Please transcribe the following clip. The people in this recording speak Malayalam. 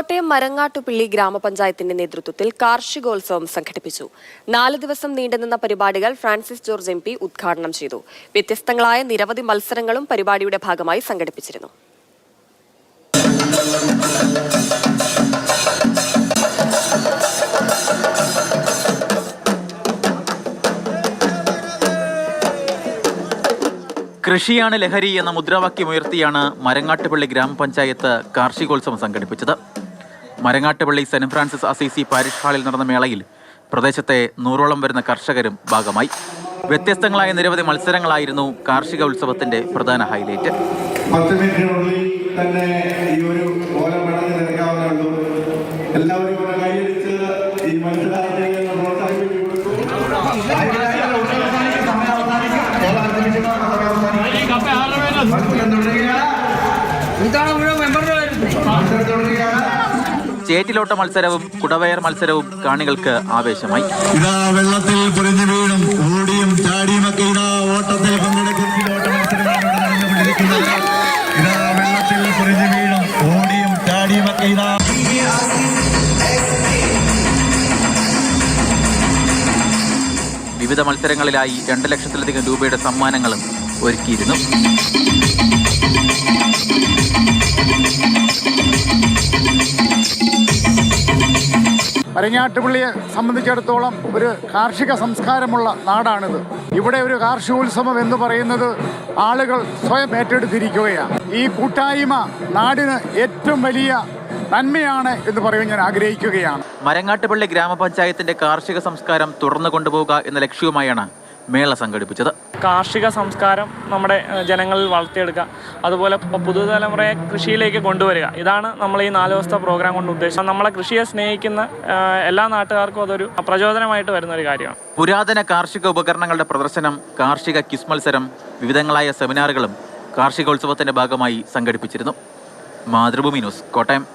കോട്ടയം മരങ്ങാട്ടുപള്ളി ഗ്രാമപഞ്ചായത്തിന്റെ നേതൃത്വത്തിൽ കാർഷികോത്സവം സംഘടിപ്പിച്ചു. 4 ദിവസം നീണ്ടുനിന്ന പരിപാടികൾ ഫ്രാൻസിസ് ജോർജ് MP ഉദ്ഘാടനം ചെയ്തു. വ്യത്യസ്തങ്ങളായ നിരവധി മത്സരങ്ങളും പരിപാടിയുടെ ഭാഗമായി സംഘടിപ്പിച്ചിരുന്നു. കൃഷിയാണ് ലഹരി എന്ന മുദ്രാവാക്യമുയർത്തിയാണ് മരങ്ങാട്ടുപള്ളി ഗ്രാമപഞ്ചായത്ത് കാർഷികോത്സവം സംഘടിപ്പിച്ചത്. Marangattupally saint Francis Assisi parish ഹാളിൽ നടന്ന മേളയിൽ പ്രദേശത്തെ 100ഓളം വരുന്ന കർഷകരും ഭാഗമായി. വ്യത്യസ്തങ്ങളായ നിരവധി മത്സരങ്ങളായിരുന്നു കാർഷിക ഉത്സവത്തിന്റെ പ്രധാന ഹൈലൈറ്റ്. ചേറ്റിലോട്ട മത്സരവും കുടവയർ മത്സരവും കാണികൾക്ക് ആവേശമായി. ഇതാ വെള്ളത്തിൽ പൊരിഞ്ഞു വീണും ഓടിയും ചാടിയുമൊക്കെ ഇതാ ഓട്ടത്തിൽ ഇതാ വെള്ളത്തിൽ പൊരിഞ്ഞു വീണും ഓടിയും ചാടിയുമൊക്കെ ഇതാ. വിവിധ മത്സരങ്ങളിലായി 2 ലക്ഷത്തിലധികം രൂപയുടെ സമ്മാനങ്ങളും ഒരുക്കിയിരുന്നു. മരങ്ങാട്ടുപള്ളിയെ സംബന്ധിച്ചിടത്തോളം ഒരു കാർഷിക സംസ്കാരമുള്ള നാടാണിത്. ഇവിടെ ഒരു കാർഷികോത്സവം എന്ന് പറയുന്നത് ആളുകൾ സ്വയം ഏറ്റെടുത്തിരിക്കുകയാണ്. ഈ കൂട്ടായ്മ നാടിന് ഏറ്റവും വലിയ നന്മയാണ് എന്ന് പറയാൻ ഞാൻ ആഗ്രഹിക്കുകയാണ്. മരങ്ങാട്ടുപള്ളി ഗ്രാമപഞ്ചായത്തിന്റെ കാർഷിക സംസ്കാരം തുടർന്നു കൊണ്ടുപോകുക എന്ന ലക്ഷ്യവുമായാണ് മേള സംഘടിപ്പിച്ചത്. കാർഷിക സംസ്കാരം നമ്മുടെ ജനങ്ങളിൽ വളർത്തിയെടുക്കുക, അതുപോലെ പുതുതലമുറയെ കൃഷിയിലേക്ക് കൊണ്ടുവരിക. ഇതാണ് നമ്മൾ ഈ 4 ദിവസത്തെ പ്രോഗ്രാം കൊണ്ട് ഉദ്ദേശിച്ചത്. നമ്മളെ കൃഷിയെ സ്നേഹിക്കുന്ന എല്ലാ നാട്ടുകാർക്കും അതൊരു പ്രചോദനമായിട്ട് വരുന്ന ഒരു കാര്യമാണ്. പുരാതന കാർഷിക ഉപകരണങ്ങളുടെ പ്രദർശനം, കാർഷിക ക്വിസ് മത്സരം, വിവിധങ്ങളായ സെമിനാറുകളും കാർഷികോത്സവത്തിന്റെ ഭാഗമായി സംഘടിപ്പിച്ചിരുന്നു. മാതൃഭൂമി ന്യൂസ്, കോട്ടയം.